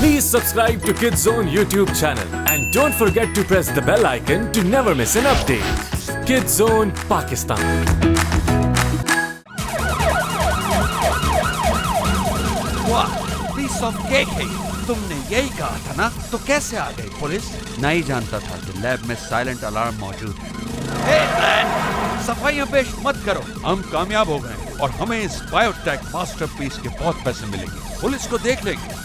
Please subscribe to Kids Zone YouTube channel and don't forget to press the bell icon to never miss an update. Kids Zone Pakistan. वाह, piece of cake है। तुमने यही कहा था ना, तो कैसे आ गई पुलिस? नहीं जानता था कि लैब में साइलेंट अलार्म मौजूद है। सफाइयां पेश मत करो, हम कामयाब हो गए और हमें इस बायोटेक मास्टरपीस के बहुत पैसे मिलेंगे। पुलिस को देख लेंगे।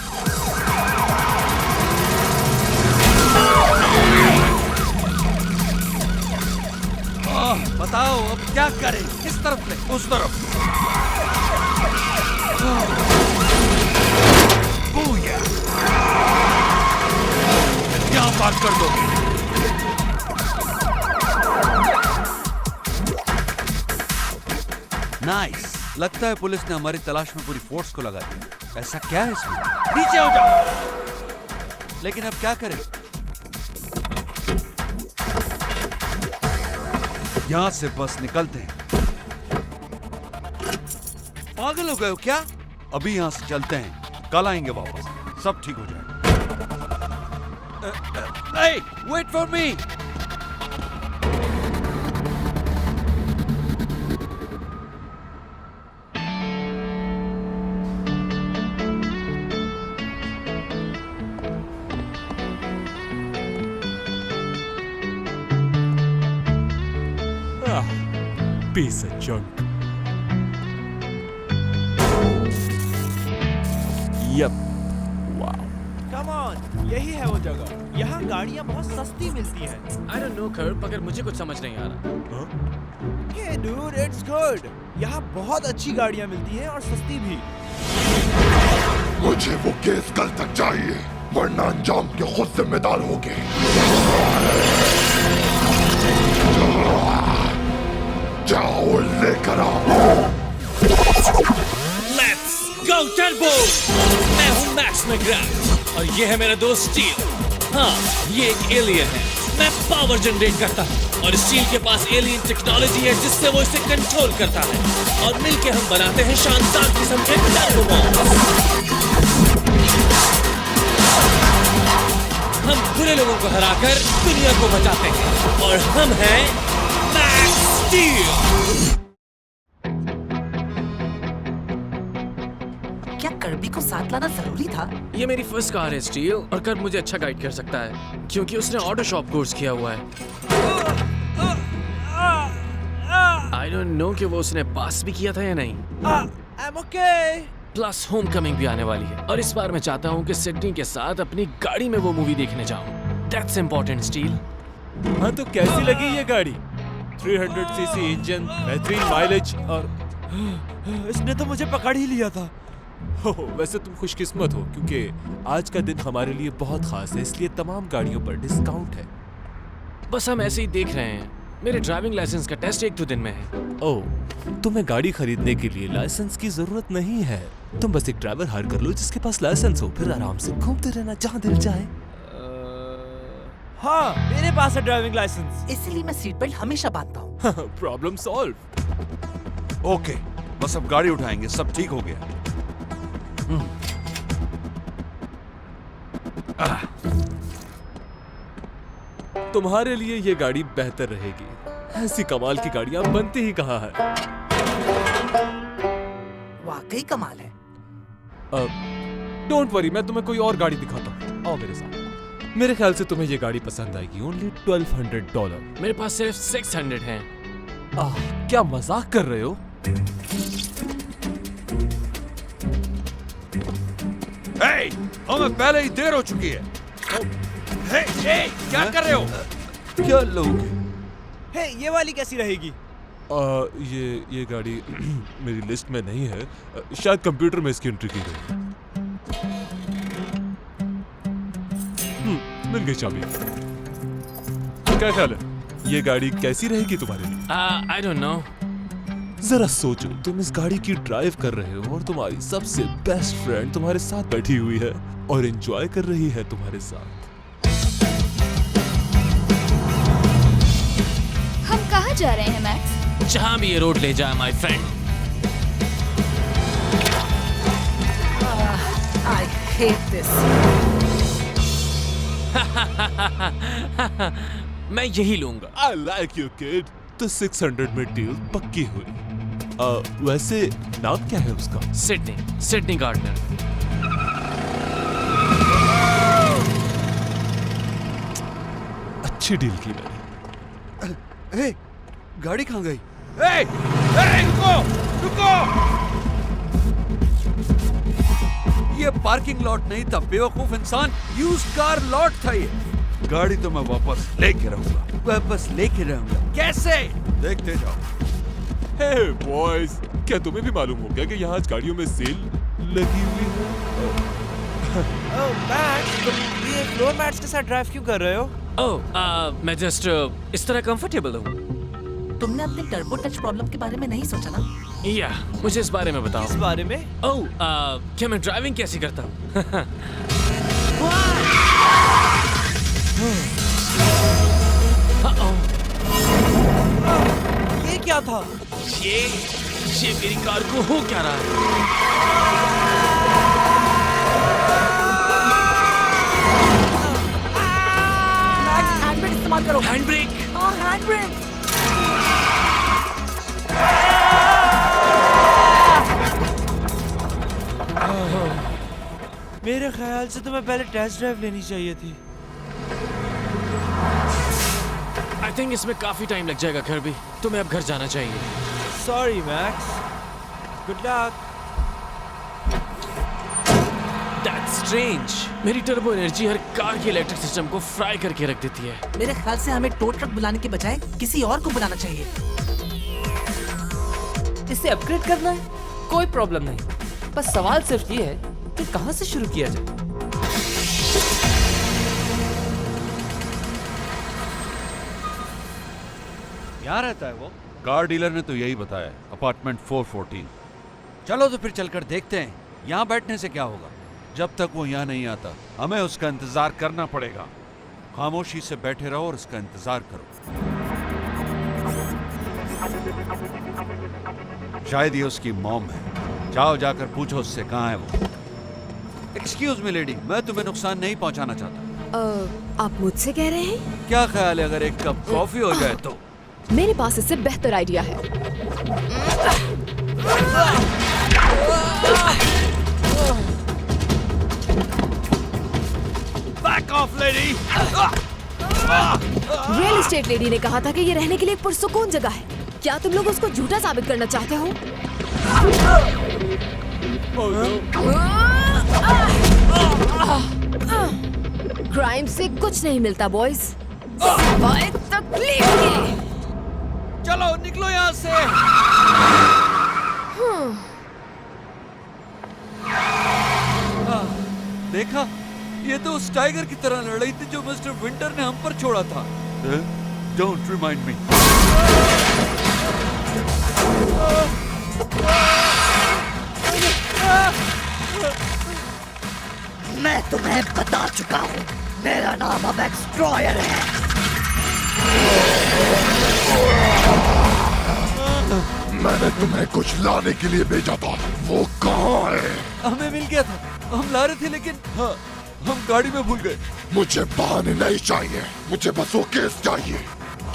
बताओ अब क्या करें? किस तरफ ले? उस तरफ। यहाँ पार्क कर दो। नाइस। लगता है पुलिस ने हमारी तलाश में पूरी फोर्स को लगा दिया। ऐसा क्या है इसमें? नीचे हो जाओ। लेकिन अब क्या करें? यहां से बस निकलते हैं। पागल हो गए हो क्या? अभी यहां से चलते हैं, कल आएंगे वापस, सब ठीक हो जाएगा। Hey, wait for me! Piece of junk. Yep. Wow. Come on, यही है वो जगह। यहाँ गाड़ियाँ बहुत सस्ती मिलती हैं। I don't know Kurt, मगर मुझे कुछ समझ नहीं आ रहा। Hey dude, it's good. यहाँ बहुत अच्छी गाड़ियाँ मिलती हैं और सस्ती भी। मुझे वो केस कल तक चाहिए, वरना अंजाम के खुद जिम्मेदार होगे। जाओ लेकर आओ। Let's go Turbo! मैं हूँ मैक्स मैकग्राथ और ये है मेरा दोस्त स्टील। हाँ, ये एक एलियन है। मैं पावर जनरेट करता हूँ और स्टील के पास एलियन टेक्नोलॉजी है जिससे वो इसे कंट्रोल करता है और मिलके हम बनाते हैं शानदार किस्म के टर्बो बॉम्ब्स। हम बुरे लोगों को हराकर दुनिया को बचाते हैं और हम हैं मैक्स स्टील। क्या कर्बी को साथ लाना जरूरी था? ये मेरी फर्स्ट कार है स्टील और कर्ब मुझे अच्छा गाइड कर सकता है क्योंकि उसने ऑटो शॉप कोर्स किया हुआ है। I don't know कि वो उसने पास भी किया था या नहीं। I'm okay. Plus home coming भी आने वाली है और इस बार मैं चाहता हूँ कि सिडनी के साथ अपनी गाड़ी में वो मूवी देखने जाऊँ। That's important steel. हाँ तो कैसी लगी ये गाड़ी? 300 सीसी इंजन, बेहतरीन माइलेज और इसने तो मुझे पकड़ ही लिया था। वैसे तुम खुशकिस्मत हो क्योंकि आज का दिन हमारे लिए बहुत खास है, इसलिए तमाम गाड़ियों पर डिस्काउंट है। बस हम ऐसे ही देख रहे हैं। मेरे ड्राइविंग लाइसेंस का टेस्ट 1-2 दिन में है। ओह, तुम्हें गाड़ी खरीदने के लिए लाइसेंस की जरूरत नहीं है। तुम बस एक ड्राइवर हायर कर लो जिसके पास लाइसेंस हो, फिर आराम से घूमते रहना जहाँ दिल जाए। हाँ, मेरे पास है ड्राइविंग लाइसेंस। इसीलिए मैं सीट बेल्ट हमेशा बांधता हूँ। Problem solve. ओके, बस अब गाड़ी उठाएंगे, सब ठीक हो गया। तुम्हारे लिए ये गाड़ी बेहतर रहेगी। ऐसी कमाल की गाड़ियां बनती ही कहाँ है। वाकई कमाल है। डोंट वरी, मैं तुम्हें कोई और गाड़ी दिखाता हूँ। आओ मेरे साथ। मेरे ख्याल से तुम्हें ये गाड़ी पसंद आएगी। ओनली $1200। मेरे पास सिर्फ 600 हैं। क्या मजाक कर रहे हो? Hey, हमें पहले ही देर हो चुकी है। Hey, क्या कर रहे हो? क्या लोगे? हे, ये वाली कैसी रहेगी? ये गाड़ी मेरी लिस्ट में नहीं है। शायद कंप्यूटर में इसकी एंट्री की गई। मिल गई चाबी। क्या ख्याल है? ये गाड़ी कैसी रहेगी तुम्हारे लिए? I don't know. जरा सोचो, तुम इस गाड़ी की ड्राइव कर रहे हो और तुम्हारी सबसे बेस्ट फ्रेंड तुम्हारे साथ बैठी हुई है और एंजॉय कर रही है तुम्हारे साथ। हम कहाँ जा रहे हैं मैक्स? जहाँ भी ये रोड ले जाए my friend. I hate this. मैं यही लूंगा। I like you, kid. तो 600 में डील पक्की हुई। वैसे नाम क्या है उसका? Sydney gardener. अच्छी डील की मैंने। ए, गाड़ी कहाँ गई? ए, रुको! ये पार्किंग लॉट नहीं था बेवकूफ इंसान, यूज्ड कार लॉट था ये। गाड़ी तो मैं वापस लेके रहूंगा। कैसे? देखते जाओ। Hey boys, क्या तुम्हें भी मालूम हो गया कि यहाँ आज गाड़ियों में सेल लगी हुई है? ओह मैक्स, तुम ये फ्लोर मैट्स के साथ ड्राइव क्यों कर रहे हो? ओह, मैं जस्ट इस तरह कंफर्टेबल हूँ। तुमने अपने टर्बो टच प्रॉब्लम के बारे में नहीं सोचा ना? या मुझे इस बारे में बताओ। इस बारे में? ओह, क्या मैं ड्राइविंग कैसी करता हूँ? ये क्या था? ये मेरी कार को हो क्या रहा है? हैंड ब्रेक इस्तेमाल करो। Hand brake. हाँ, हैंड ब्रेक। मेरे ख्याल से तुम्हें पहले टेस्ट ड्राइव लेनी चाहिए थी। आई थिंक इसमें काफी टाइम लग जाएगा खरबी। तुम्हें अब घर जाना चाहिए। Sorry max, good luck. That's strange. मेरी टर्बो एनर्जी हर कार के इलेक्ट्रिक सिस्टम को फ्राई करके रख देती है। मेरे ख्याल से हमें टो ट्रक बुलाने के बजाय किसी और को बुलाना चाहिए। इसे अपग्रेड करना है, कोई प्रॉब्लम नहीं। बस सवाल सिर्फ ये है कि कहां से शुरू किया जाए। यहाँ रहता है वो? कार डीलर ने तो यही बताया, अपार्टमेंट 414। चलो तो फिर चलकर देखते हैं यहाँ बैठने से क्या होगा। जब तक वो यहाँ नहीं आता हमें उसका इंतजार करना पड़ेगा। खामोशी से बैठे रहो और उसका इंतजार करो। शायद ये उसकी मॉम है। जाओ जाकर पूछो उससे कहाँ है वो। एक्सक्यूज मी लेडी, मैं तुम्हें नुकसान नहीं पहुंचाना चाहता। आप मुझसे कह रहे हैं? क्या ख्याल है अगर एक कप कॉफी हो जाए तो? मेरे पास इससे बेहतर आइडिया है। Back of lady. Real estate lady ने कहा था कि ये रहने के लिए एक पुरसुकून जगह है। क्या तुम लोग उसको झूठा साबित करना चाहते हो? क्राइम से कुछ नहीं मिलता बॉयज, सिवाय तकलीफ के। चलो निकलो यहाँ से। देखा, ये तो उस टाइगर की तरह लड़ रही थी जो मिस्टर विंटर ने हम पर छोड़ा था। Don't remind me. मैं तुम्हें बता चुका हूँ, मेरा नाम अब एक्सट्रॉयर है। मैंने तुम्हें कुछ लाने के लिए भेजा था, वो कहाँ है? हमें मिल गया था, हम ला रहे थे, लेकिन हाँ, हम गाड़ी में भूल गए। मुझे बहाने नहीं चाहिए, मुझे बस वो केस चाहिए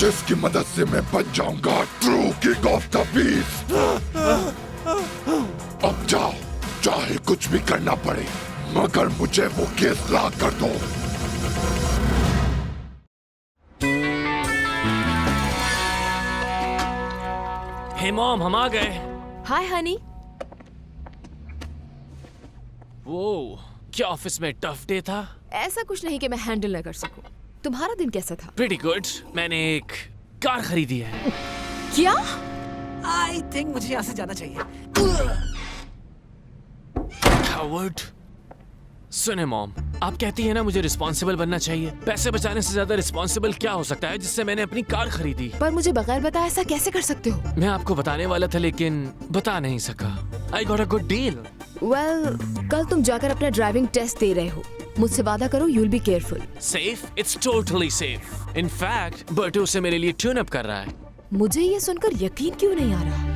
जिसकी मदद से मैं बन जाऊंगा true king of the beast. अब जाओ, चाहे कुछ भी करना पड़े, मगर मुझे वो केस ला कर दो। हे मॉम, हम आ गए। हाय हनी। वो क्या ऑफिस में टफ डे था? ऐसा कुछ नहीं कि मैं हैंडल न कर सकूं। तुम्हारा दिन कैसा था? Pretty good. मैंने एक कार खरीदी है। क्या? आई थिंक मुझे यहाँ से जाना चाहिए। कावर्ड। सुने मॉम, आप कहती है ना मुझे रिस्पॉन्सिबल बनना चाहिए। पैसे बचाने से ज्यादा रिस्पॉन्सिबल क्या हो सकता है जिससे मैंने अपनी कार खरीदी। पर मुझे बगैर बताए ऐसा कैसे कर सकते हो? मैं आपको बताने वाला था लेकिन बता नहीं सका। I got a good deal. Well, कल तुम जाकर अपना ड्राइविंग टेस्ट दे रहे हो। मुझसे वादा करो, you'll be careful। Safe? It's totally safe. In fact, बर्टू उसे मेरे लिए ट्यून अप कर रहा है। मुझे ये सुनकर यकीन क्यों नहीं आ रहा?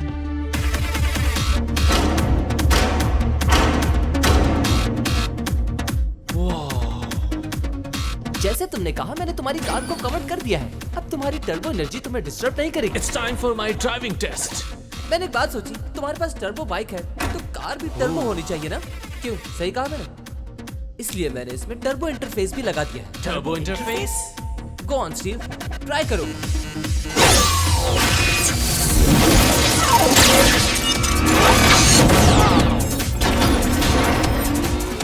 जैसे तुमने कहा मैंने तुम्हारी कार को कवर कर दिया है। अब तुम्हारी टर्बो एनर्जी तुम्हें डिस्टर्ब नहीं करेगी। It's time for my driving test. मैंने एक बात सोची, तुम्हारे पास टर्बो बाइक है तो कार भी टर्बो होनी चाहिए ना? क्यों, सही कहा मैंने? इसलिए मैंने इसमें टर्बो इंटरफेस भी लगा दिया है। Turbo interface? Go on Steve, try करो।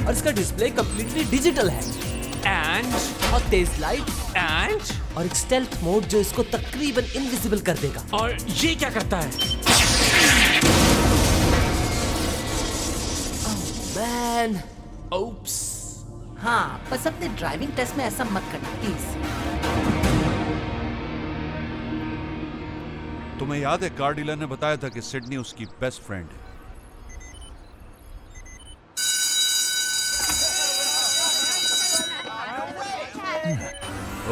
और इसका डिस्प्ले कंप्लीटली डिजिटल है And? और तेज लाइट And? और एक स्टेल्थ मोड जो इसको तकरीबन इनविजिबल कर देगा। और ये क्या करता है? Man, Oops. हाँ, बस अपने ड्राइविंग टेस्ट में ऐसा मत करना प्लीज। तुम्हें याद है कार डीलर ने बताया था कि सिडनी उसकी बेस्ट फ्रेंड है।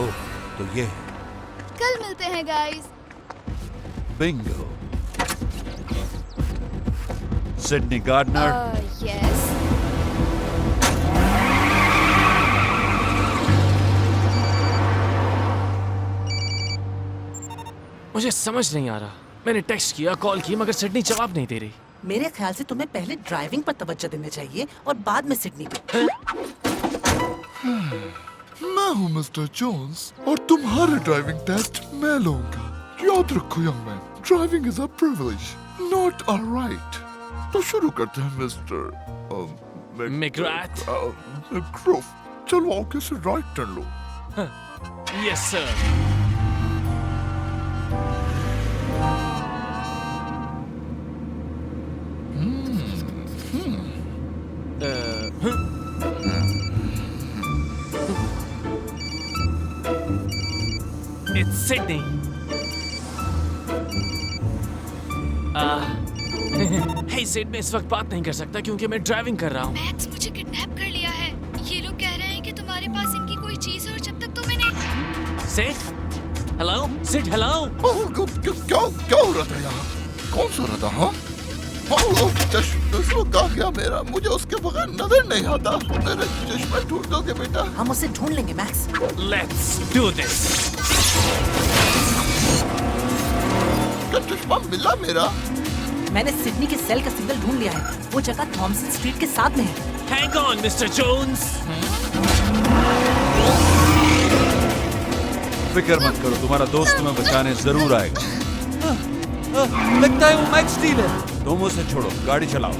ओह, तो ये है कल मिलते हैं guys. Bingo. Sidney Gardner. Yes. मुझे समझ नहीं आ रहा। मैंने टेक्स्ट किया, कॉल की, मगर सिडनी जवाब नहीं दे रही। मेरे ख्याल से तुम्हें पहले ड्राइविंग पर तवज्जो देना चाहिए और बाद में सिडनी पे। मैं हूँ मिस्टर जोन्स और तुम्हारे ड्राइविंग टेस्ट मैं लूंगा। याद रखो young man, driving is a privilege, not a right. तो शुरू करते हैं मिस्टर मैकग्राथ। मैकग्राथ। चलो आओ कैसे right turn low. Yes sir. It's Sydney. Hey Sid, मैं इस वक्त बात नहीं कर सकता क्योंकि मैं ड्राइविंग कर रहा हूँ। मैक्स मुझे किडनैप कर लिया है। ये लोग कह रहे हैं कि तुम्हारे पास इनकी कोई चीज है और जब तक तुम इन्हें। Sid? Hello? Sid, hello? क्या हो रहा था यहाँ? कौन सो रहा था? हाँ? चश्मा कहाँ गया मेरा? मुझे उसके बगैर नजर नहीं आता। मेरे चश्मा ढूंढ दोगे बेटा? हम उसे ढूंढ लेंगे मैक्स। Let's do this. क्या चश्मा मिला मेरा? मैंने सिडनी के सेल का सिग्नल ढूंढ लिया है। वो जगह थॉमसन स्ट्रीट के साथ में है। Hang on, Mr. Jones. फिक्र मत करो, तुम्हारा दोस्त तुम्हें बचाने जरूर आएगा। लगता है वो मैक्स स्टील है। तुम उसे छोड़ो, गाड़ी चलाओ।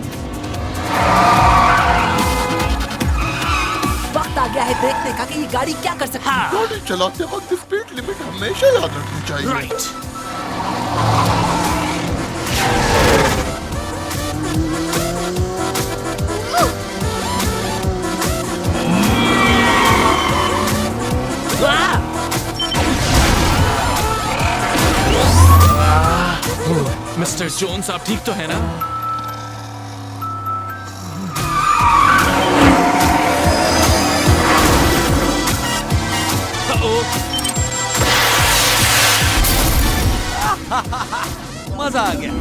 वक्त आ गया है देखने का कि ये गाड़ी क्या कर सकती है। गाड़ी चलाते वक्त स्पीड लिमिट हमेशा याद रखनी चाहिए। Right. मिस्टर जोन्स, आप ठीक तो है ना? मजा आ गया।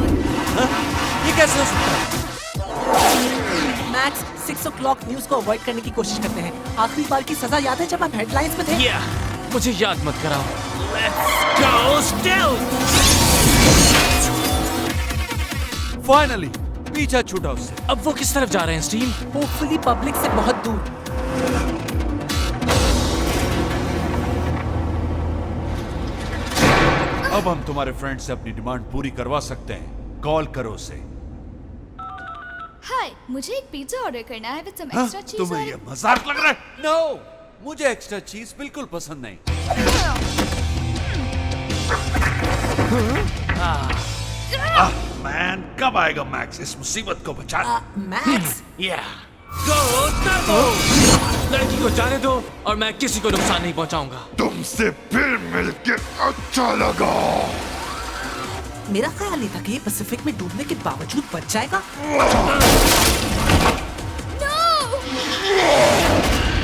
ये कैसे हो सकता है? मैक्स 6 o'clock न्यूज को अवॉइड करने की कोशिश करते हैं। आखिरी बार की सजा याद है जब आप हेडलाइंस में थे? मुझे याद मत कराओ। Let's go still. फाइनली पीछा छूटा उससे। अब वो किस तरफ जा रहे हैं स्टीव? होपफुली पब्लिक से बहुत दूर। अब हम तुम्हारे फ्रेंड से अपनी डिमांड पूरी करवा सकते हैं। कॉल करो उसे। हाय, मुझे एक पिज्जा ऑर्डर करना है विद सम हाँ? एक्स्ट्रा चीज। तुम्हें ये मजाक लग रहा है? नो, मुझे एक्स्ट्रा चीज बिल्कुल पसंद नहीं। मैन, कब आएगा मैक्स इस मुसीबत को बचा? मैक्स गो टर्बो। लड़की को जाने दो और मैं किसी को नुकसान नहीं पहुंचाऊंगा। तुमसे फिर मिलके अच्छा लगा। मेरा ख्याल ये था कि ये पैसिफिक में डूबने के बावजूद बच जाएगा।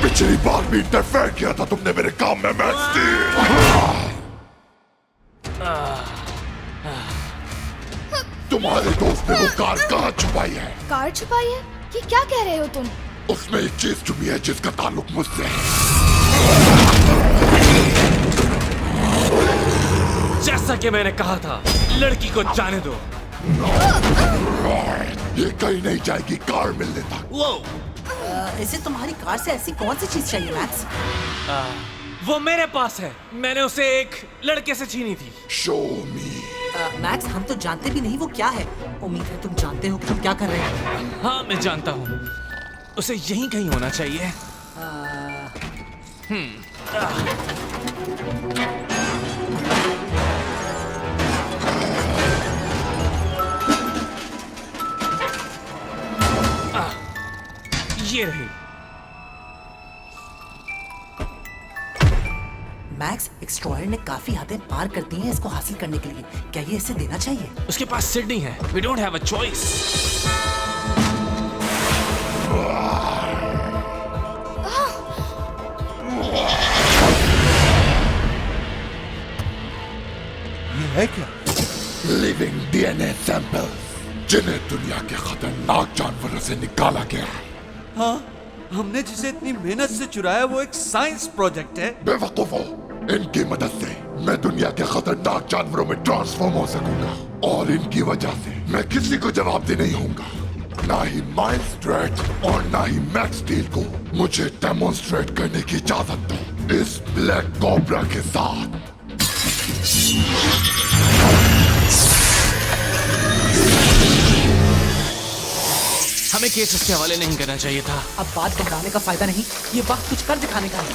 पिछली बार भी इंटरफेयर किया था तुमने मेरे काम में मैक्स स्टील। तुम्हारे दोस्त ने वो कार कहाँ छुपाई है? कार छुपाई है? ये क्या कह रहे हो तुम? उसमें एक चीज छुपी है जिसका ताल्लुक मुझसे है। जैसा कि मैंने कहा था, लड़की को जाने दो। ये कहीं नहीं जाएगी कार मिलने तक। वो इसे तुम्हारी कार से ऐसी कौन सी चीज चाहिए मैक्स? वो मेरे पास है। मैंने उसे एक लड़के से छीनी थी। शो मी। मैक्स, हम तो जानते भी नहीं वो क्या है। उम्मीद है तुम जानते हो कि तुम क्या कर रहे हो। हाँ, मैं जानता हूँ। उसे यहीं कहीं होना चाहिए। ये रही। मैक्स, एक्सट्रॉयर ने काफी हदें पार कर दी हैं इसको हासिल करने के लिए। क्या ये इसे देना चाहिए? उसके पास सिडनी है। We don't have a choice. ये है क्या? लिविंग डीएनए सैंपल्स, जिन्हें दुनिया के खतरनाक जानवरों से निकाला गया है। हाँ, हमने जिसे इतनी मेहनत से चुराया वो एक साइंस प्रोजेक्ट है। बेवकूफो, इनकी मदद से मैं दुनिया के खतरनाक जानवरों में ट्रांसफॉर्म हो सकूंगा और इनकी वजह से मैं किसी को जवाबदेह नहीं होऊंगा, ना ही माइल्स ड्रेड और ना ही मैक्स स्टील को। मुझे डेमोन्स्ट्रेट करने की इजाजत दो इस ब्लैक कोबरा के साथ। हमें केस उसके हवाले नहीं करना चाहिए था। अब बात घबराने का फायदा नहीं, ये वक्त कुछ कर दिखाने का है।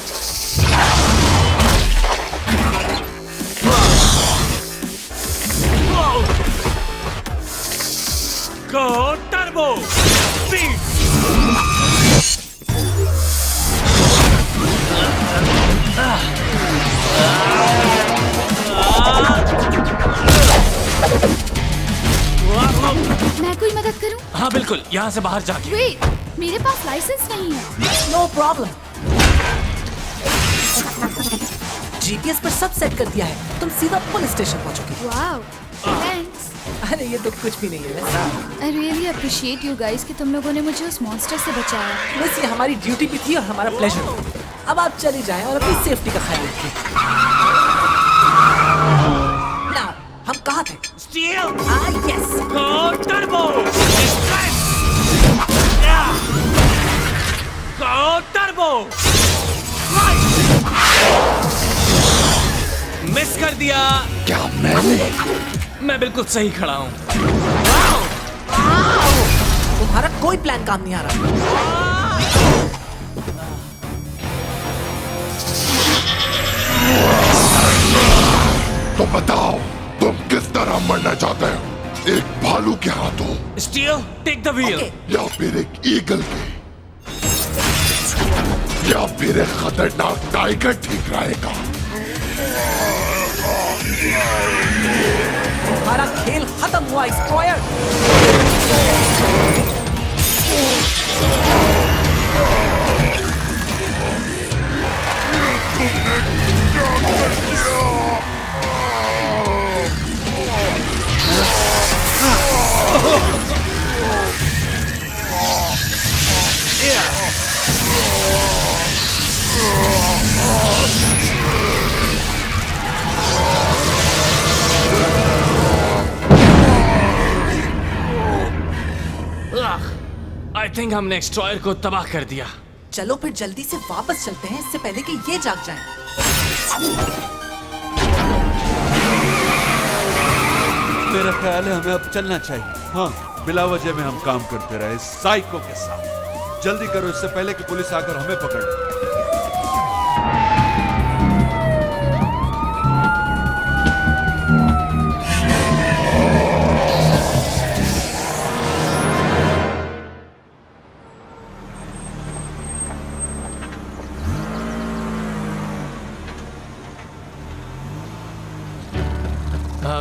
Go Turbo! Speed! मैं कोई मदद करूं? हाँ बिल्कुल, यहाँ से बाहर जाके। वेट, मेरे पास लाइसेंस नहीं है। No problem. जीपीएस पर सब सेट कर दिया है, तुम सीधा पुलिस स्टेशन पहुंचोगे। Wow, thanks. अरे ये तो कुछ भी नहीं है। I really appreciate you guys कि तुम लोगों ने मुझे उस मॉन्स्टर से बचाया। बस ये हमारी ड्यूटी भी थी और हमारा प्लेजर। अब आप चले जाएं और अपनी सेफ्टी का ख्याल रखें। ना, हम कहाँ थे? Steel! Yes. Go Turbo! Express! Go Turbo! Miss कर दिया। क्या मैंने? मैं बिल्कुल सही खड़ा हूँ। तुम्हारा कोई प्लान काम नहीं आ रहा। तो बताओ, तुम किस तरह मरना चाहते हो? एक भालू के हाथों, Steel, take the wheel. या फिर एक ईगल के, या फिर एक खतरनाक टाइगर ठीक रहेगा? तुम्हारा खेल खत्म हुआ एक्सट्रॉयर। I think हमने एक्सट्रॉयर को तबाह कर दिया। चलो फिर जल्दी से वापस चलते हैं इससे पहले कि ये जाग जाएं। मेरा ख्याल है हमें अब चलना चाहिए। हाँ, बिला वजह में हम काम करते रहे साइको के साथ। जल्दी करो इससे पहले कि पुलिस आकर हमें पकड़ ले।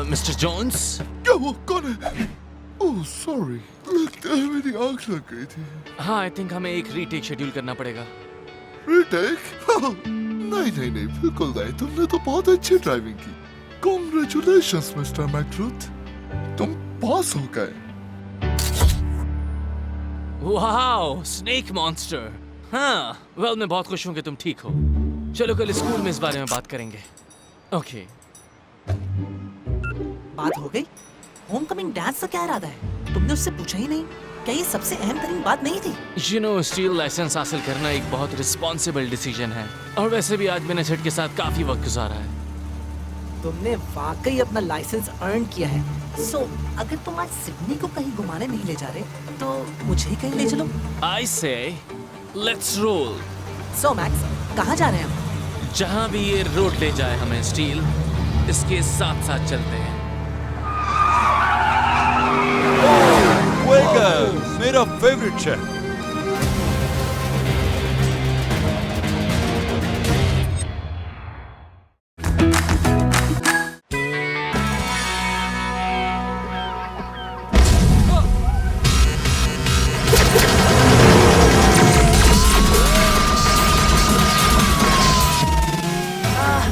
Mister Jones. क्या वो कौन है? ओह सॉरी, लगता है मेरी आंख लग गई थी। हाँ, आई थिंक हमें एक रीटेक शेड्यूल करना पड़ेगा। रीटेक? नहीं नहीं नहीं, बिल्कुल नहीं। तुमने तो बहुत अच्छी ड्राइविंग की। Congratulations, मिस्टर मैक्रूथ, तुम पास हो गए। Wow, snake monster. हाँ, वेल मैं बहुत खुश हूँ कि तुम ठीक हो। चलो कल स्कूल में इस बारे में बात करेंगे। ओके। बात हो गई? होमकमिंग डांस का क्या इरादा है? तुमने उससे पूछा ही नहीं? क्या ये सबसे अहम तरीन बात नहीं थी? यू नो, स्टील लाइसेंस हासिल करना एक बहुत रिस्पॉन्सिबल डिसीजन है, और वैसे भी आज मैंने सेट के साथ काफी वक्त गुजारा है। तुमने वाकई अपना लाइसेंस अर्न किया है। सो अगर तुम आज सिडनी को कहीं घुमाने नहीं ले जा रहे तो मुझे ही कहीं ले चलो। आई से लेट्स रोल। सो मैक्स, कहाँ जा रहे हैं हम? जहाँ भी ये रोड ले जाए हमें स्टील, इसके साथ साथ चलते हैं। मेरा फेवरेट शेफ।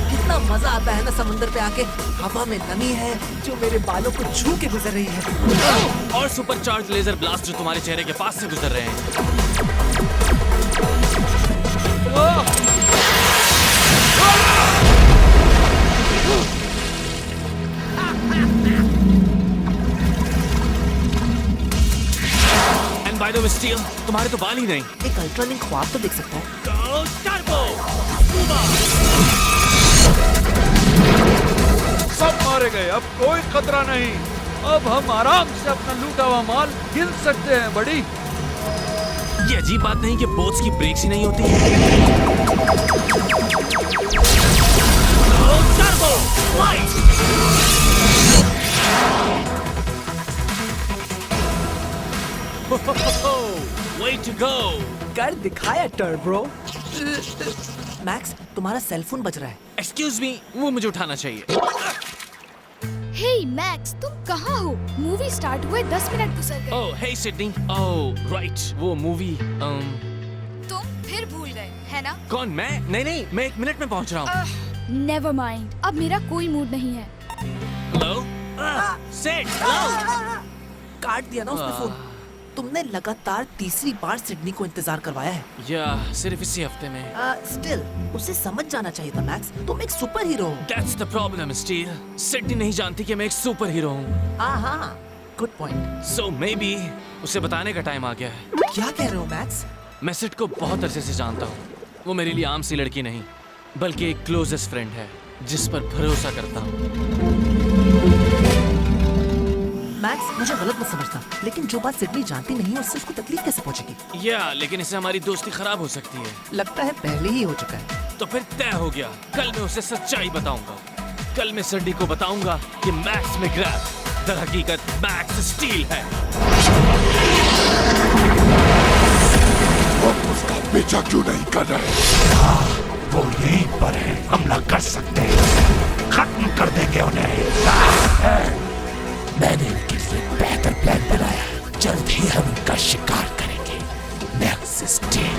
कितना मजा आता है ना समुंदर पे आके। हवा में नमी है जो मेरे बालों को छू के गुजर रही है, और सुपर चार्ज लेजर ब्लास्ट जो तुम्हारे चेहरे के पास से गुजर रहे हैं। And by the way steel, तुम्हारे तो बाल ही नहीं। एक अल्ट्रालिंक ख्वाब तो देख सकता है। Go Turbo! सब मारे गए, अब कोई खतरा नहीं। अब हम आराम से अपना लूटा हुआ माल गिन सकते हैं बड़ी। ये अजीब बात नहीं कि बोट्स की ब्रेक्स ही नहीं होती। Go Turbo! Flight! Way to go! कर दिखाया टर्बो। मैक्स, तुम्हारा सेलफोन बज रहा है। Excuse me, वो मुझे उठाना चाहिए। हे मैक्स, तुम कहाँ हो? मूवी स्टार्ट हुए 10 मिनट गुजर गए। Oh, hey Sydney. Oh, right. वो मूवी। तुम फिर भूल गए, है ना? कौन? मैं नहीं, मैं 1 मिनट में पहुंच रहा हूँ। नेवर माइंड, अब मेरा कोई मूड नहीं है। Hello? Sid, hello? काट दिया ना उसने फोन। तुमने लगातार तीसरी बार सिडनी को इंतजार करवाया है। या सिर्फ इसी हफ्ते में। स्टिल उसे समझ जाना चाहिए था मैक्स, तुम एक सुपर हीरो हो। That's the problem, Steel. Sydney नहीं जानती कि मैं एक सुपर हीरो हूँ। हाँ, गुड पॉइंट। So maybe उसे बताने का टाइम आ गया है। क्या कह रहे हो मैक्स? मैं सिड को बहुत अरसे से जानता हूँ। वो मेरे लिए आम सी लड़की नहीं, बल्कि एक क्लोजेस्ट फ्रेंड है जिस पर भरोसा करता हूँ। मैक्स, मुझे गलत मत समझना, लेकिन जो बात सिडनी जानती नहीं है उससे उसको तकलीफ कैसे पहुंचेगी? या लेकिन इससे हमारी दोस्ती खराब हो सकती है। लगता है पहले ही हो चुका है। तो फिर तय हो गया, कल मैं उसे सच्चाई बताऊंगा। कल मैं सिडनी को बताऊंगा कि मैक्स मैकग्राथ दरहकीकत मैक्स स्टील है। हम उसका पीछा क्यों नहीं कर रहे? वो यहीं पर है, हमला कर सकते हैं, खत्म कर देंगे उन्हें। मैंने इनके लिए बेहतर प्लान बनाया, जल्द ही हम इनका शिकार करेंगे। मैक्स स्टील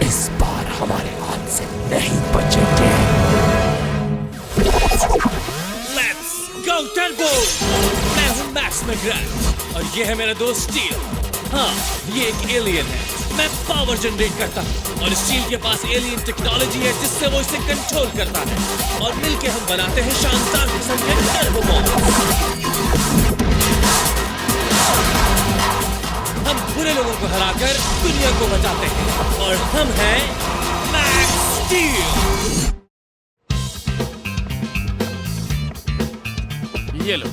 इस बार हमारे हाथ से नहीं बचेंगे। Let's go Turbo! मैं हूँ मैक्स मैकग्राथ और ये है मेरा दोस्त स्टील। हाँ, ये एक एलियन है। मैं पावर जनरेट करता हूँ और स्टील के पास एलियन टेक्नोलॉजी है जिससे वो इसे कंट्रोल करता है, और मिलके हम बनाते हैं शानदार किस्म के टर्बो बॉम्ब। हम बुरे लोगों को हराकर दुनिया को बचाते हैं, और हम हैं मैक्स स्टील। ये लो,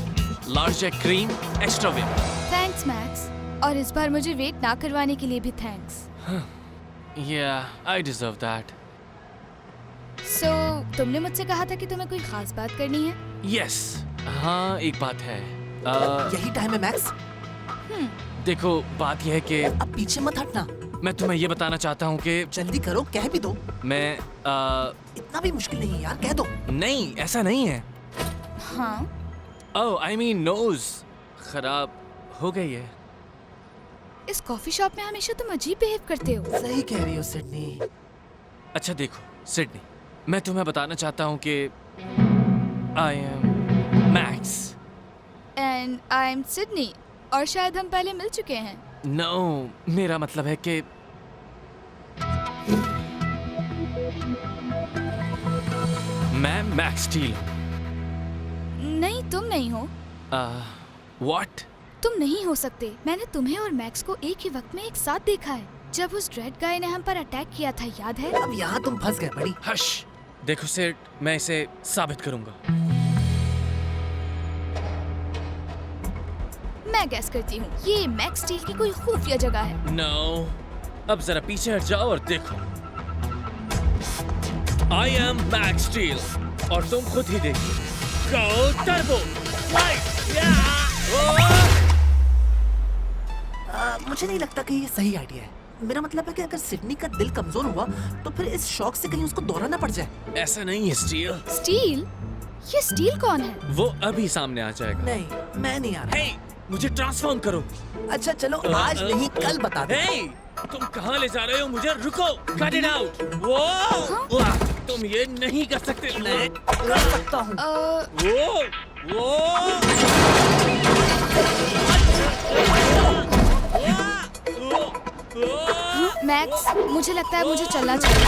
large jack cream extra whip. Thanks Max, और इस बार मुझे वेट ना करवाने के लिए भी thanks. Yeah, I deserve that. So, तुमने मुझसे कहा था कि तुम्हें कोई खास बात करनी है? Yes, हाँ एक बात है। यही टाइम है मैक्स। देखो बात यह है कि अब पीछे मत हटना। मैं तुम्हें ये बताना चाहता हूँ कि जल्दी करो, कह भी दो। मैं इतना भी मुश्किल नहीं है यार, कह दो। नहीं, ऐसा नहीं है। हाँ? Oh, I mean nose खराब हो गई है। इस कॉफी शॉप में हमेशा तुम अजीब बिहेव करते हो। सही कह रही हो सिडनी। अच्छा देखो सिडनी, मैं तुम्हें बताना चाहता हूँ कि I am Max. And I'm Sydney. और शायद हम पहले मिल चुके हैं। No, मेरा मतलब है कि मैं मैक्स स्टील नहीं, तुम नहीं हो। व्हाट? तुम नहीं हो सकते। मैंने तुम्हें और मैक्स को एक ही वक्त में एक साथ देखा है। जब उस ड्रेड गाय ने हम पर अटैक किया था, याद है? अब यहाँ तुम फंस गए बड़ी। हश। देखो सेठ, मैं इसे साबित करूंगा। मैं गैस करती हूँ ये मैक्स स्टील की कोई खुफिया जगह है। नो, अब जरा पीछे हट जाओ और देखो। आई एम मैक्स स्टील और तुम खुद ही देखो। गो टर्बो लाइट। मुझे नहीं लगता कि ये सही आइडिया है। मेरा मतलब है कि अगर सिडनी का दिल कमजोर हुआ तो फिर इस शौक से कहीं उसको दौरा ना पड़ जाए। ऐसा नहीं है स्टील। स्टील? ये स्टील कौन है? वो अभी सामने आ जाएगा। नहीं, मैं नहीं आ रहा। हे, मुझे ट्रांसफॉर्म करो। अच्छा चलो, आज नहीं कल बता दे। हे, तुम कहाँ ले जा रहे हो मुझे? रुको, कट इट आउट। वो तुम ये नहीं कर सकते। मैं कर सकता हूँ। वो मैक्स, मुझे लगता है मुझे चलना चाहिए।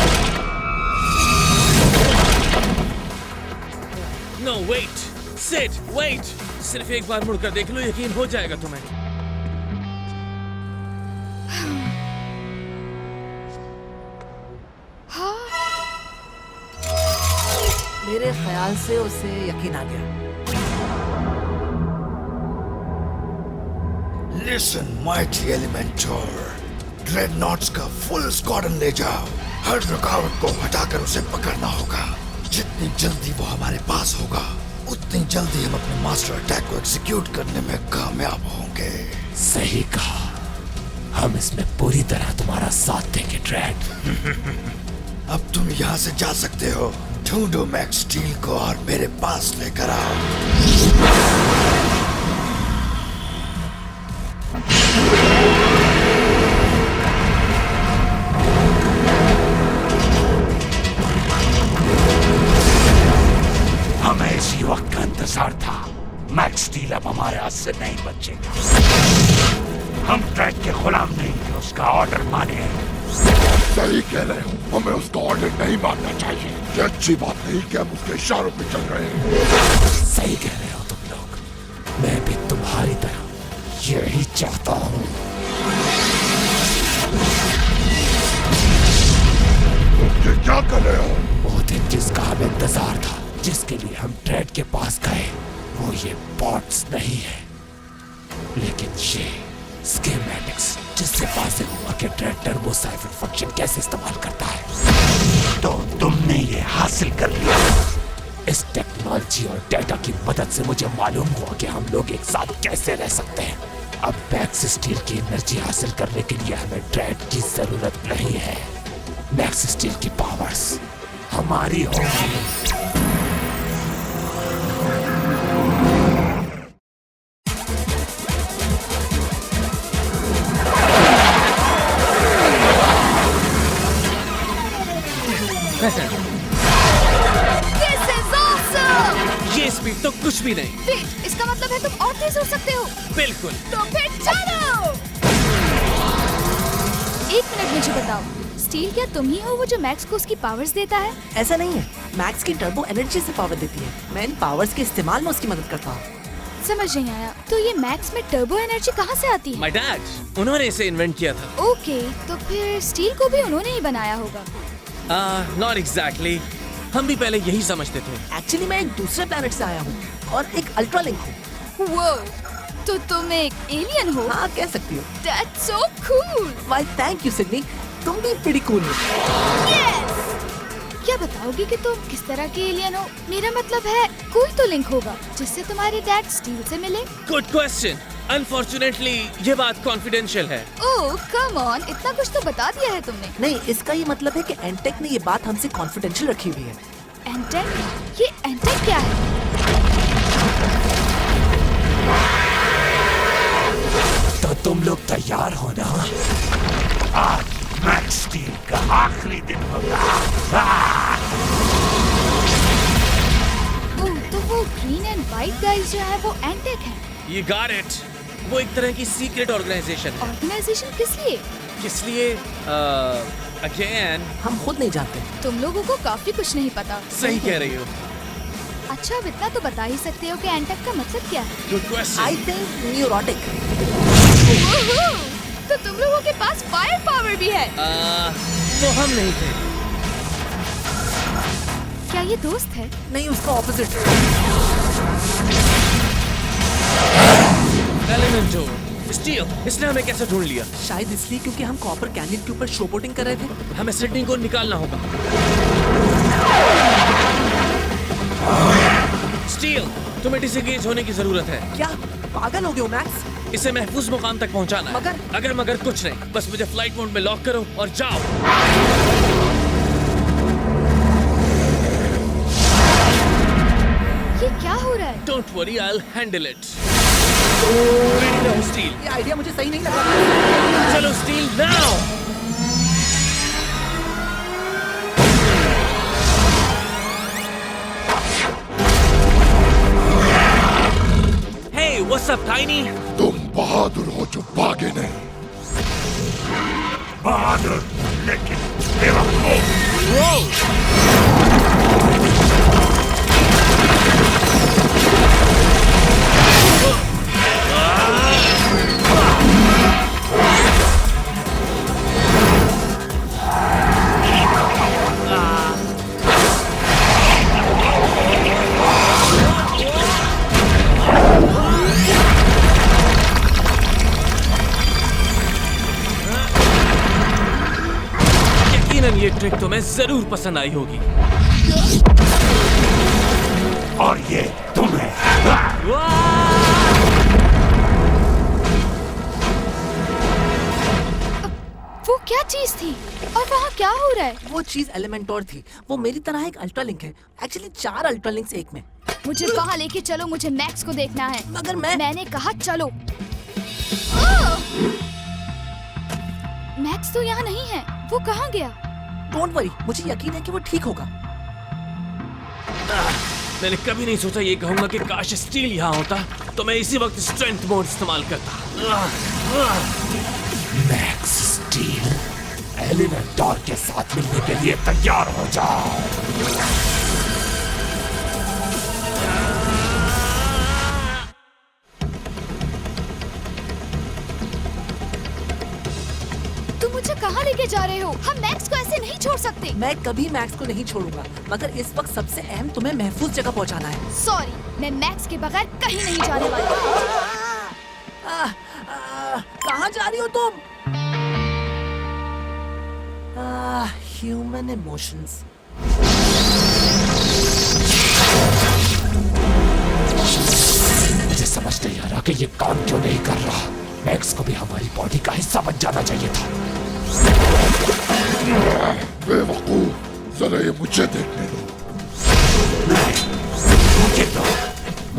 No wait, sit, wait. सिर्फ एक बार मुड़कर देख लो, यकीन हो जाएगा तुम्हें। मेरे ख्याल से उसे यकीन आ गया। Listen, mighty Elementor. ड्रेडनॉट्स का फुल स्क्वाड्रन ले जाओ। हर रुकावट को हटाकर उसे पकड़ना होगा। जितनी जल्दी वो हमारे पास होगा, उतनी जल्दी हम अपने मास्टर अटैक को एग्जीक्यूट करने में कामयाब होंगे। सही कहा। हम इसमें पूरी तरह तुम्हारा साथ देंगे ड्रेड। अब तुम यहाँ से जा सकते हो। ढूंढो मैक्स स्टील को और मेरे पास लेकर आओ। हमें इसी वक्त का इंतजार था। मैक्स स्टील अब हमारे हाथ से नहीं बचेगा। हम ड्रेड के गुलाम नहीं थे, उसका ऑर्डर माने। सही कह रहे हो, हमें उसका ऑर्डर नहीं मानना चाहिए। ये अच्छी बात नहीं कि हम उसके इशारों पे चल रहे हैं। सही कह रहे हो तुम लोग। मैं भी तुम्हारी तरह यही चाहता हूँ। ये क्या कर रहे हो? वो दिन जिसका हमें इंतजार था, जिसके लिए हम ड्रेड के पास गए, वो ये बॉट्स नहीं है, लेकिन ये स्कीमेटिक्स, जिससे वाज़ेह हुआ कि ड्रेड टर्बो साइफर फंक्शन कैसे इस्तेमाल करता है। तो तुमने ये हासिल कर लिया। इस टेक्नोलॉजी और डेटा की मदद से मुझे मालूम हुआ कि हम लोग एक साथ कैसे रह सकते हैं। अब मैक्स स्टील की एनर्जी हासिल करने के लिए हमें ड्रेड की जरूरत नहीं है। मैक्स स्टील की पावर्स हमारी होंगी। This is awesome! ये स्पीड तो कुछ भी नहीं। फिर इसका मतलब है तुम और तेज हो सकते हो। बिल्कुल। तो फिर चलो। एक मिनट, मुझे बताओ, स्टील क्या तुम ही हो वो जो मैक्स को उसकी पावर्स देता है? ऐसा नहीं है, मैक्स की टर्बो एनर्जी से पावर देती है। मैं इन पावर्स के इस्तेमाल में उसकी मदद करता हूँ। समझ नहीं आया। तो ये मैक्स में टर्बो एनर्जी कहाँ से आती है? माय डैड, उन्होंने इसे इन्वेंट किया था। ओके, तो फिर स्टील को भी उन्होंने ही बनाया होगा। Not exactly. हम भी पहले यही समझते थे। एक्चुअली मैं एक दूसरे प्लेनेट से आया हूँ और एक अल्ट्रा लिंक हूँ। वो तो तुम एक एलियन हो? हाँ, कह सकती हो। That's so cool! Why, thank you, Sydney. तुम भी pretty cool हो। Yes! क्या बताओगे कि तुम किस तरह के एलियन हो? मेरा मतलब है कोई तो लिंक होगा जिससे तुम्हारे डैड स्टील से मिले। Good question. अनफॉर्चुनेटली ये बात कॉन्फिडेंशियल है। ओह कम ऑन, इतना कुछ तो बता दिया है तुमने। नहीं, इसका ये मतलब है कि एंटेक ने ये बात हमसे कॉन्फिडेंशियल रखी हुई है। एंटेक? ये एंटेक क्या है? तो तुम लोग तैयार हो ना? आज मैक्स स्टील का आखिरी दिन होगा। ओह, तो वो ग्रीन एंड व्हाइट गाइस जो है वो एंटेक है। You got it. वो एक तरह की सीक्रेट ऑर्गेनाइजेशन है। ऑर्गेनाइजेशन किस लिए? किस लिए? Again? हम खुद नहीं जानते। तुम लोगों को काफी कुछ नहीं पता। सही कह रही हो। अच्छा अब इतना तो बता ही सकते हो कि एंटेक का मतलब क्या है? Good question. I think neurotic। तो तुम लोगों के पास फायर पावर भी है। वो हम नहीं थे। क्या ये दोस्त है? नहीं, उसका ऑपोजिट। एलिमेंटो, स्टील, इसने हमें कैसे ढूंढ लिया? शायद इसलिए क्योंकि हम कॉपर कैनियन के ऊपर शोबोटिंग कर रहे थे। हमें सिडनी को निकालना होगा। स्टील, तुम्हें डिसएंगेज होने की जरूरत है। क्या पागल हो गए हो मैक्स? इसे महफूज मुकाम तक पहुंचाना है। मगर कुछ नहीं, बस मुझे फ्लाइट मोड में लॉक करो और जाओ। ये क्या हो रहा है? Don't worry, I'll handle it. Ready now, Steel. ये आइडिया मुझे सही नहीं लगा। चलो Steel, now. Hey, what's up, Tiny? तुम बहादुर हो जो भागे नहीं। बहादुर लेकिन बेवकूफ। ये ट्रिक तुम्हें जरूर पसंद आई होगी। और ये तुम्हें। वो क्या चीज थी और वहाँ क्या हो रहा है? वो चीज एलिमेंटोर थी। वो मेरी तरह एक अल्ट्रा लिंक है। एक्चुअली 4 अल्ट्रा लिंक्स एक में। मुझे वहाँ लेके चलो, मुझे मैक्स को देखना है। मगर मैंने कहा चलो। मैक्स तो यहाँ नहीं है, वो कहाँ गया? डोंट वरी, मुझे यकीन है कि वो ठीक होगा। मैंने कभी नहीं सोचा ये कहूंगा कि काश स्टील यहाँ होता तो मैं इसी वक्त स्ट्रेंथ मोड इस्तेमाल करता। मैक्स स्टील, एलिमेंटोर के साथ मिलने के लिए तैयार हो जाओ। तुम मुझे कहाँ लेके जा रहे हो? हम मैक्स को ऐसे नहीं छोड़ सकते। मैं कभी मैक्स को नहीं छोड़ूंगा, मगर इस वक्त सबसे अहम तुम्हें महफूज जगह पहुंचाना है। सॉरी, मैं मैक्स के बगैर कहीं नहीं जाने वाली। कहाँ जा रही हो तुम? Human emotions. मुझे समझ नहीं आ रहा कि ये काम क्यों नहीं कर रहा। मैक्स को भी हमारी बॉडी का हिस्सा बन जाना चाहिए था। बेवकूफ, जरा ये मुझे देखने दो। नहीं, मुझे दो,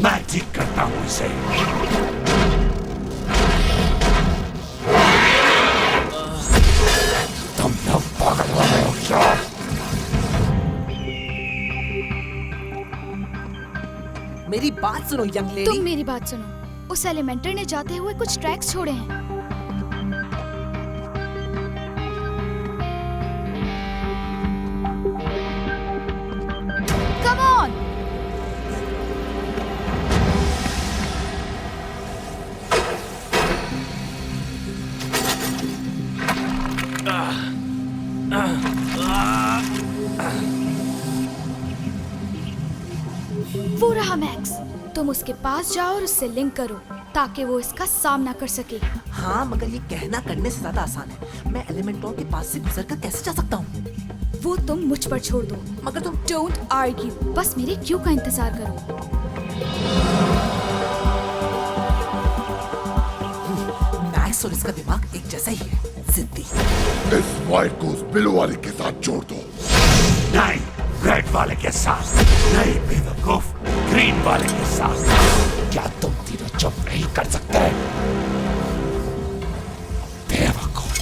मैं ठीक करता हूँ इसे। तुम लोग पागल हो गए हो क्या? मेरी बात सुनो यंग लेडी। तुम मेरी बात सुनो। उस एलिमेंटर ने जाते हुए कुछ ट्रैक्स छोड़े हैं। Come on. वो रहा मैक्स। तुम उसके पास जाओ और उससे लिंक करो ताकि वो इसका सामना कर सके। हाँ, मगर ये कहना करने से ज्यादा आसान है। मैं एलिमेंटोर के पास से गुजरकर कैसे जा सकता हूँ? वो तुम मुझ पर छोड़ दो। मगर तुम डोंट आर्ग्यू, बस मेरे क्यू का इंतजार करो। मैक्स और इसका दिमाग एक जैसा ही है, जिद्दी। इस व्हाइट को उस ब्लू वाले के साथ जोड़ दो। नहीं, रेड वाले के साथ। नहीं बेवकूफ, ग्रीन वाले के साथ। क्या तुम तीनों चुप नहीं कर सकते? बेवकूफ।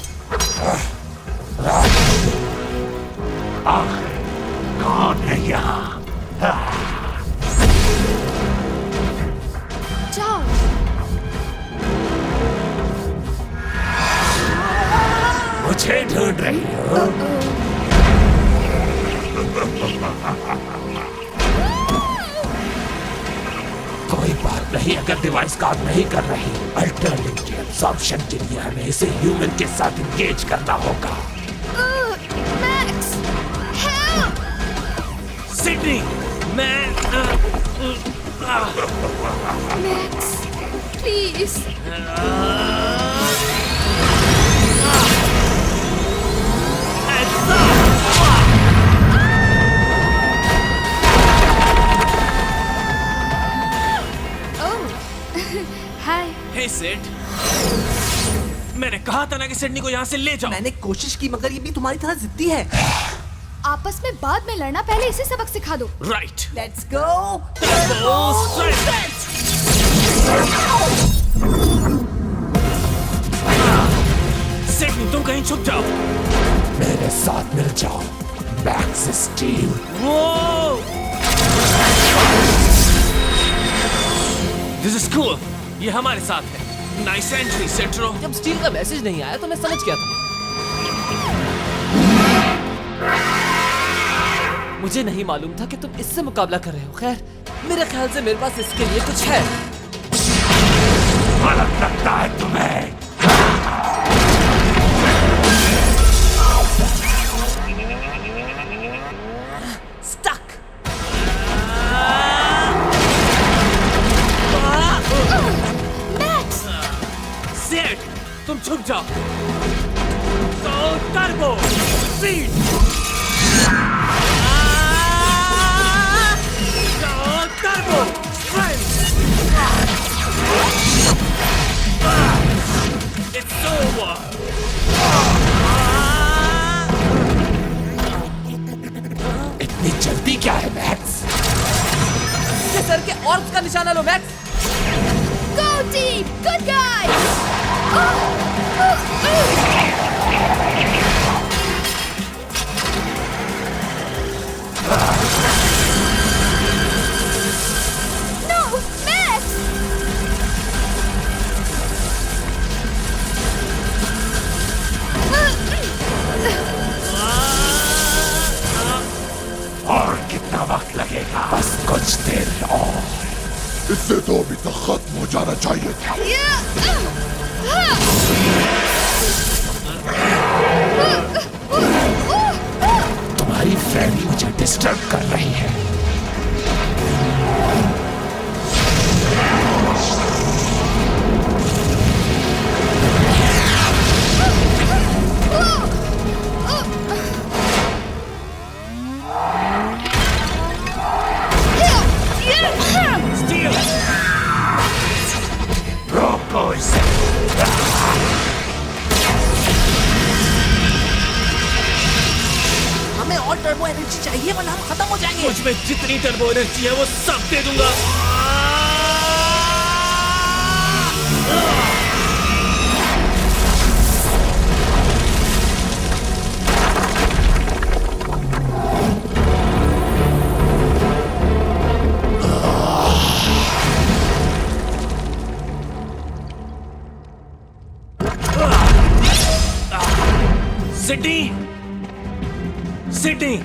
आखिर कौन है यहाँ? जाओ। मुझे ढूंढ रही हो? कोई बात नहीं अगर डिवाइस काम नहीं कर रही। अल्टरनेटली एब्जॉर्प्शन के लिए हमें इसे ह्यूमन के साथ इंगेज करना होगा। Max, help! सिडनी, मैं मैक्स, प्लीज। हाय। हे सिड, मैंने कहा था ना कि सिडनी को यहाँ से ले जाओ। मैंने कोशिश की मगर ये भी तुम्हारी तरह जिद्दी है। आपस में बाद में लड़ना, पहले इसे सबक सिखा दो। राइट। Let's go. सिडनी तुम कहीं छुप जाओ। मेरे साथ मिल जाओ Max Steel. This is cool. ये हमारे साथ है। नाइस एंट्री सेट्रो। जब स्टील का मैसेज नहीं आया तो मैं समझ गया था। मुझे नहीं मालूम था कि तुम इससे मुकाबला कर रहे हो। खैर, मेरे ख्याल से मेरे पास इसके लिए कुछ है। गलत लगता है तुम्हें। स्टक। मैक्स, सिड, तुम छुप जाओ। तो turbo speed. Turbo strength. It's over. इतनी जल्दी क्या है मैक्स? ये सर के ऑर्ब्स का निशाना लो max. go team, good guys! No, Max! और कितना वक्त लगेगा? बस कुछ देर और। इससे तो अभी तक खत्म हो जाना चाहिए था। तुम्हारी फ्रेंड मुझे डिस्टर्ब कर रही है। रोको इसे। हमें और टर्बो एनर्जी चाहिए वरना हम खत्म हो जाएंगे। मुझ में जितनी टर्बो एनर्जी है वो सब दे दूंगा। Sidney, Sidney.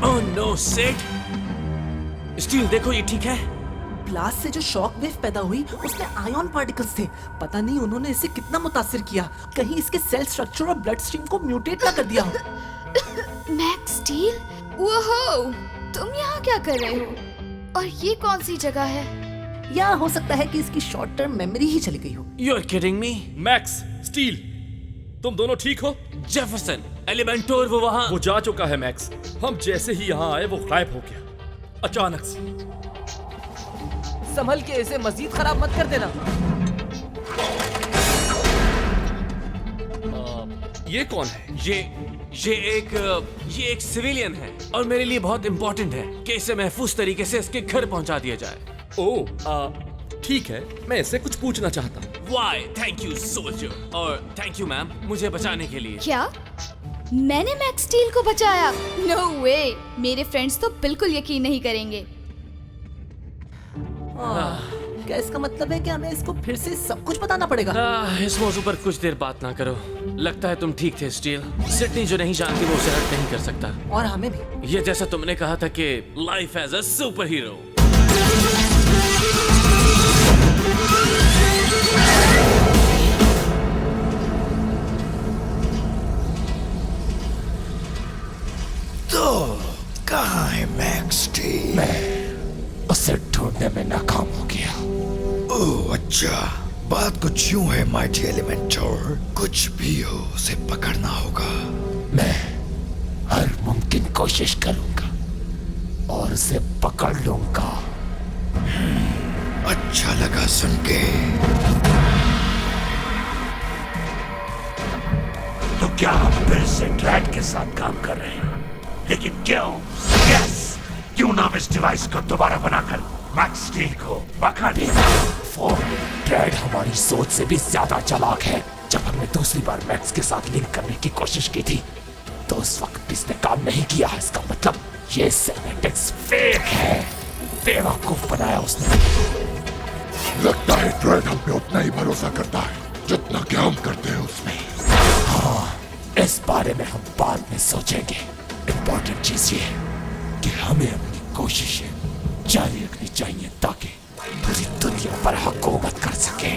Oh no Sid. Still देखो ये ठीक है। ब्लास्ट से जो शॉक वेव पैदा हुई उसमें आयन पार्टिकल्स थे। पता नहीं उन्होंने इसे कितना मुतासिर किया। कहीं इसके सेल स्ट्रक्चर और ब्लड स्ट्रीम को म्यूटेट ना कर दिया हो। मैक्स स्टील, ओहो, तुम यहाँ क्या कर रहे हो? और ये कौन सी जगह है? या हो सकता है कि इसकी शॉर्ट टर्म मेमोरी ही चली गई हो। You're kidding me? Max, steel, तुम दोनों ठीक हो? जेफरसन, एलिमेंटोर वो वहाँ। वो जा चुका है मैक्स। हम जैसे ही यहाँ आए वो गायब हो गया अचानक से। संभल के इसे मजीद खराब मत कर देना। ये कौन है? ये एक सिविलियन है और मेरे लिए बहुत इंपॉर्टेंट है कि इसे महफूज तरीके से इसके घर पहुंचा दिया जाए। ठीक है, मैं इससे कुछ पूछना चाहता हूँ। Why? Thank you, soldier. और थैंक यू मैम मुझे बचाने के लिए। क्या? मैंने मैक्स स्टील को बचाया? No way! मेरे फ्रेंड्स तो बिल्कुल यकीन नहीं करेंगे। क्या इसका मतलब है कि हमें इसको फिर से सब कुछ बताना पड़ेगा? इस मौजू पर कुछ देर बात ना करो। लगता है तुम ठीक थे स्टील। सिडनी जो नहीं जानती वो उसे हर्ट नहीं कर सकता। और हमें भी। ये जैसा तुमने कहा था कि life as a super hero. तो कहाँ है मैक्स स्टील? मैं उसे ढूंढने में नाकाम हो गया। ओह अच्छा, बात कुछ यूं है माइटी एलिमेंटर, कुछ भी हो उसे पकड़ना होगा। मैं हर मुमकिन कोशिश करूंगा और उसे पकड़ लूंगा। अच्छा लगा सुन के। तो क्या हम फिर से ड्रैग के साथ काम कर रहे हैं? लेकिन क्यों? यस, क्यों ना इस डिवाइस को दोबारा बनाकर मैक्स स्टील को पकड़ लिया? ड्रैग हमारी सोच से भी ज्यादा चालाक है। जब हमने दूसरी बार मैक्स के साथ लिंक करने की कोशिश की थी तो उस वक्त इसने काम नहीं किया। इसका मतलब ये सिनेमैटिक्स फेक है। बेवकूफ बनाया उसने। लगता है ड्रैग हम पे उतना ही भरोसा करता है जितना कि हम करते हैं उसमें। हाँ, इस बारे में हम बाद में सोचेंगे। इम्पोर्टेंट चीज ये है कि हमें अपनी कोशिशें जारी रखनी चाहिए ताकि पूरी दुनिया पर हुकूमत कर सके।